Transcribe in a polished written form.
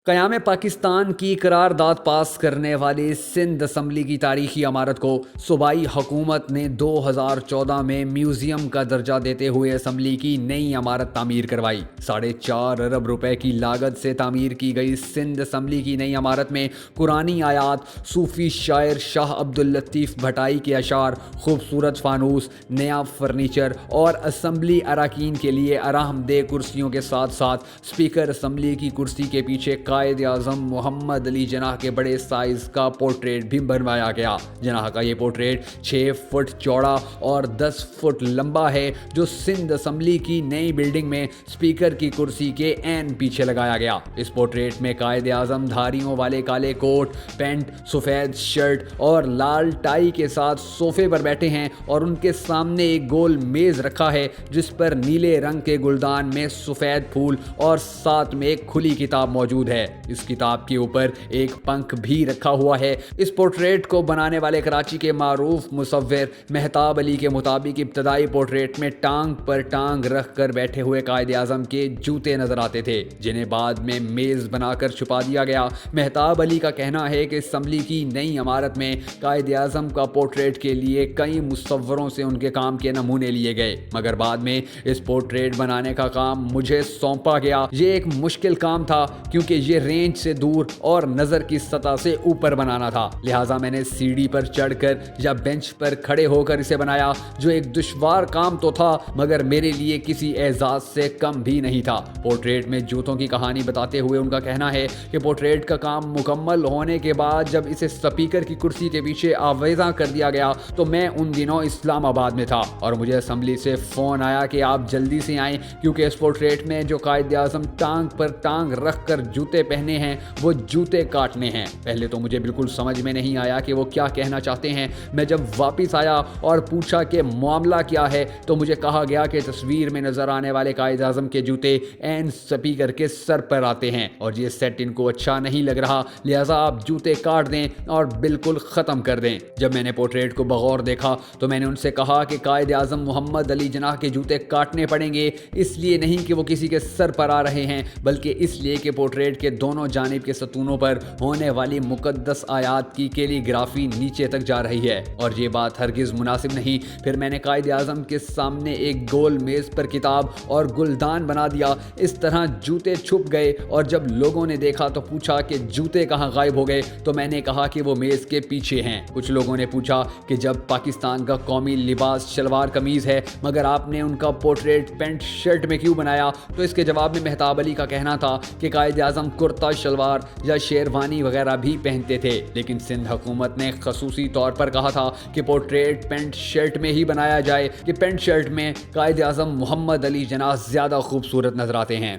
قیام پاکستان کی قرارداد پاس کرنے والی سندھ اسمبلی کی تاریخی عمارت کو صوبائی حکومت نے 2014 میں میوزیم کا درجہ دیتے ہوئے اسمبلی کی نئی عمارت تعمیر کروائی۔ 4.5 ارب روپے کی لاگت سے تعمیر کی گئی سندھ اسمبلی کی نئی عمارت میں قرآنی آیات، صوفی شاعر شاہ عبداللطیف بھٹائی کے اشعار، خوبصورت فانوس، نیا فرنیچر اور اسمبلی اراکین کے لیے آرام دہ کرسیوں کے ساتھ ساتھ اسپیکر اسمبلی کی کرسی کے پیچھے قائد اعظم محمد علی جناح کے بڑے سائز کا پورٹریٹ بھی بنوایا گیا۔ جناح کا یہ پورٹریٹ 6 فٹ چوڑا اور 10 فٹ لمبا ہے، جو سندھ اسمبلی کی نئی بلڈنگ میں اسپیکر کی کرسی کے عین پیچھے لگایا گیا۔ اس پورٹریٹ میں قائد اعظم دھاریوں والے کالے کوٹ پینٹ، سفید شرٹ اور لال ٹائی کے ساتھ صوفے پر بیٹھے ہیں اور ان کے سامنے ایک گول میز رکھا ہے جس پر نیلے رنگ کے گلدان میں سفید پھول اور ساتھ میں ایک کھلی کتاب موجود ہے۔ اس کتاب کے اوپر ایک پنکھ بھی رکھا ہوا ہے۔ اس پورٹریٹ کو بنانے والے کراچی کے معروف مصور مہتاب علی کے مطابق ابتدائی پورٹریٹ میں ٹانگ پر ٹانگ رکھ کر بیٹھے ہوئے قائد اعظم کے جوتے نظر آتے تھے، جنہیں بعد میں میز بنا کر چھپا دیا گیا۔ مہتاب علی کا کہنا ہے کہ اسمبلی کی نئی عمارت میں قائد اعظم کا پورٹریٹ کے لیے کئی مصوروں سے ان کے کام کے نمونے لیے گئے، مگر بعد میں اس پورٹریٹ بنانے کا کام مجھے سونپا گیا۔ یہ ایک مشکل کام تھا کیونکہ یہ رینج سے دور اور نظر کی سطح سے اوپر بنانا تھا، لہٰذا میں نے سیڑھی پر چڑھ کر یا بینچ پر کھڑے ہو کر اسے بنایا، جو ایک دشوار کام تو تھا مگر میرے لیے کسی اعزاز سے کم بھی نہیں تھا۔ پورٹریٹ میں جوتوں کی کہانی بتاتے ہوئے ان کا کہنا ہے کہ پورٹریٹ کا کام مکمل ہونے کے بعد جب اسے اسپیکر کی کرسی کے پیچھے آویزاں کر دیا گیا تو میں ان دنوں اسلام آباد میں تھا اور مجھے اسمبلی سے فون آیا کہ آپ جلدی سے آئیں، کیونکہ اس پورٹریٹ میں جو قائد اعظم ٹانگ پر ٹانگ رکھ کر جوتے پہنے ہیں وہ جوتے کاٹنے ہیں۔ پہلے تو مجھے بالکل سمجھ میں نہیں آیا کہ وہ کیا کہنا چاہتے ہیں۔ میں جب واپس آیا اور پوچھا کہ معاملہ کیا ہے تو مجھے کہا گیا کہ تصویر میں نظر آنے والے قائد اعظم کے جوتے عین اسپیکر کے سر پر آتے ہیں اور یہ سیٹ ان کو اچھا نہیں لگ رہا، لہٰذا آپ جوتے کاٹ دیں اور بالکل ختم کر دیں۔ جب میں نے پورٹریٹ کو بغور دیکھا تو میں نے ان سے کہا کہ قائد اعظم محمد علی جناح کے جوتے کاٹنے پڑیں گے، اس لیے نہیں کہ وہ کسی کے سر پر آ رہے ہیں، بلکہ اس لیے کہ پورٹریٹ کے دونوں جانب کے ستونوں پر ہونے والی مقدس آیات کی کیلی گرافی نیچے تک جا رہی ہے اور یہ بات ہرگز مناسب نہیں۔ پھر میں نے قائد اعظم کے سامنے ایک گول میز پر کتاب اور گلدان بنا دیا، اس طرح جوتے چھپ گئے اور جب لوگوں نے دیکھا تو پوچھا کہ جوتے کہاں غائب ہو گئے تو میں نے کہا کہ وہ میز کے پیچھے ہیں۔ کچھ لوگوں نے پوچھا کہ جب پاکستان کا قومی لباس شلوار قمیض ہے مگر آپ نے ان کا پورٹریٹ پینٹ شرٹ میں کیوں بنایا، تو اس کے جواب میں مہتاب علی کا کہنا تھا کہ قائد اعظم کرتا شلوار یا شیروانی وغیرہ بھی پہنتے تھے، لیکن سندھ حکومت نے خصوصی طور پر کہا تھا کہ پورٹریٹ پینٹ شرٹ میں ہی بنایا جائے کہ پینٹ شرٹ میں قائد اعظم محمد علی جناح زیادہ خوبصورت نظر آتے ہیں۔